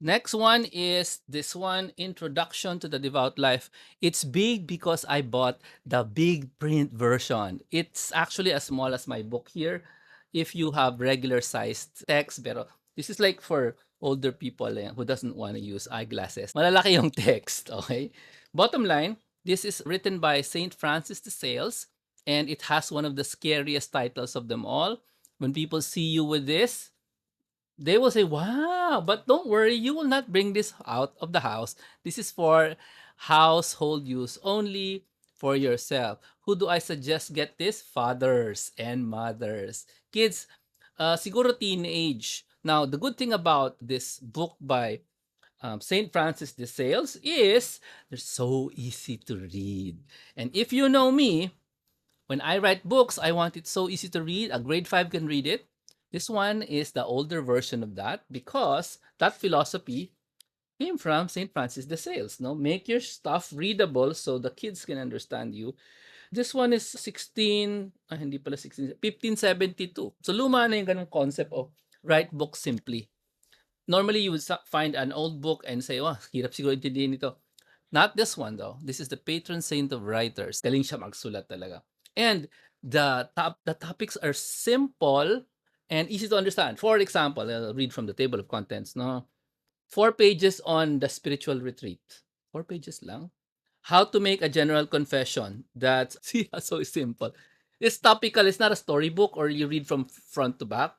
Next one is this one, Introduction to the Devout Life. It's big because I bought the big print version. It's actually as small as my book here if you have regular sized text. Pero this is like for older people who doesn't want to use eyeglasses. Malalaki yung text, okay? Bottom line, this is written by Saint Francis de Sales, and it has one of the scariest titles of them all. When people see you with this, they will say, "Wow!" But don't worry, you will not bring this out of the house. This is for household use only, for yourself. Who do I suggest get this? Fathers and mothers. Kids, siguro teenage. Now, the good thing about this book by St. Francis de Sales is they're so easy to read. And if you know me, when I write books, I want it so easy to read. A grade 5 can read it. This one is the older version of that because that philosophy came from St. Francis de Sales. No, make your stuff readable so the kids can understand you. This one is hindi pala 1572. So luma na yung ganung concept of write book simply. Normally, you would find an old book and say, "Oh, hirap siguro intindihin ito." Not this one though. This is the patron saint of writers. Galing siya magsulat talaga. And the topics are simple and easy to understand. For example, I'll read from the table of contents. No, 4 pages on the spiritual retreat. 4 pages lang. How to make a general confession. That's see, so simple. It's topical. It's not a storybook or you read from front to back.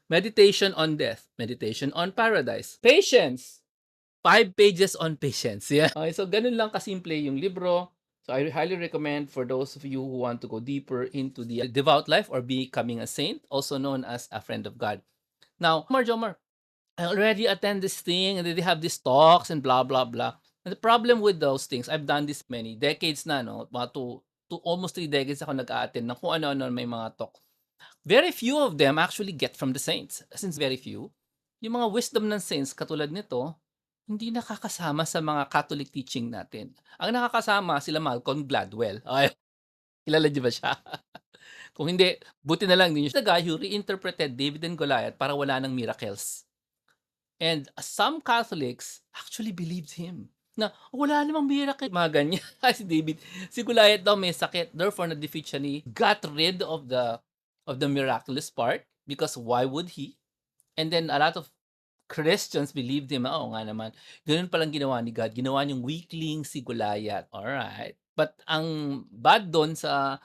Meditation on death. Meditation on paradise. Patience. 5 pages on patience. Yeah. Okay, so ganun lang kasimple yung libro. So I highly recommend for those of you who want to go deeper into the devout life or becoming a saint, also known as a friend of God. Now, Jomar, I already attend this thing and they have these talks and blah, blah, blah. And the problem with those things, I've done this many decades na, no? Mga almost 3 decades ako nag-a-attend ng kung ano-ano may mga talk. Very few of them actually get from the saints. Since very few, yung mga wisdom ng saints katulad nito, hindi nakakasama sa mga Catholic teaching natin. Ang nakakasama sila Malcolm Gladwell. Ay, kilala niyo ba siya? Kung hindi, buti na lang ninyo. The guy who reinterpreted David and Goliath para wala ng miracles. And some Catholics actually believed him. Na wala namang miracle. Mga ganyan. Si David, si Goliath daw may sakit. Therefore, na-defeat siya ni got rid of the miraculous part because why would he? And then a lot of Christians believed him. Oo nga naman. Ganun palang ginawa ni God. Ginawa niyang weakling si Goliath. Alright. But ang bad doon sa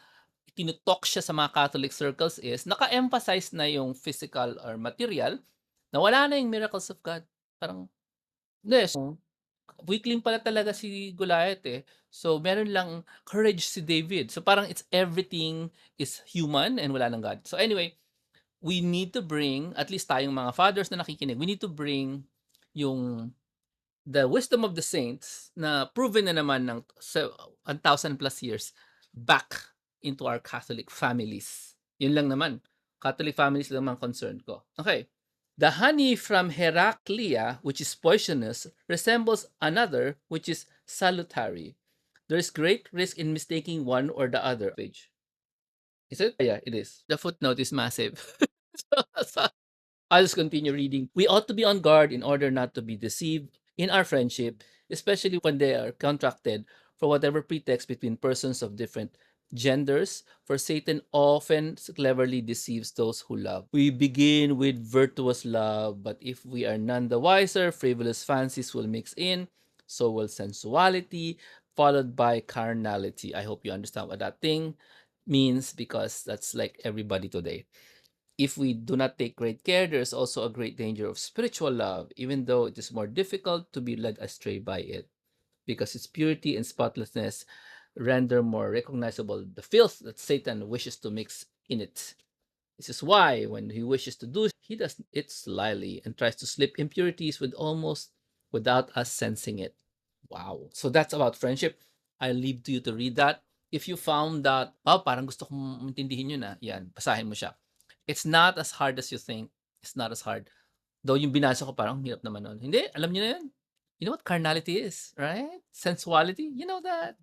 tinutok siya sa mga Catholic circles is naka-emphasize na yung physical or material na wala na yung miracles of God. Parang, yes, weakling pala talaga si Goliath eh. So, meron lang courage si David. So, parang it's everything is human and wala ng God. So, anyway, we need to bring, at least tayong mga fathers na nakikinig, we need to bring yung the wisdom of the saints na proven na naman ng 1,000 plus years back into our Catholic families. Yun lang naman. Catholic families lang ang concern ko. Okay. The honey from Heraclea, which is poisonous, resembles another, which is salutary. There is great risk in mistaking one or the other. Page. Is it? Yeah, it is. The footnote is massive. So, I'll just continue reading. We ought to be on guard in order not to be deceived in our friendship, especially when they are contracted for whatever pretext between persons of different genders, for Satan often cleverly deceives those who love. We begin with virtuous love, but if we are none the wiser, frivolous fancies will mix in, so will sensuality, followed by carnality. I hope you understand what that thing means because that's like everybody today. If we do not take great care, there is also a great danger of spiritual love, even though it is more difficult to be led astray by it, because its purity and spotlessness render more recognizable the filth that Satan wishes to mix in it. This is why, when he wishes to do, he does it slyly and tries to slip impurities with almost without us sensing it. Wow. So that's about friendship. I leave to you to read that. If you found that, oh, parang gusto kong intindihin yun yan, basahin mo siya. It's not as hard as you think. It's not as hard. Though yung binasa ko parang hirap naman nun. Hindi, alam niyo na yun. You know what carnality is, right? Sensuality, you know that.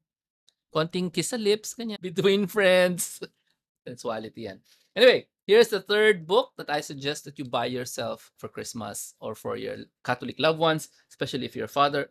Konting kiss sa lips, ganyan. Between friends. Sensuality yan. Anyway, Here's the third book that I suggest that you buy yourself for Christmas or for your Catholic loved ones, especially if you're a father.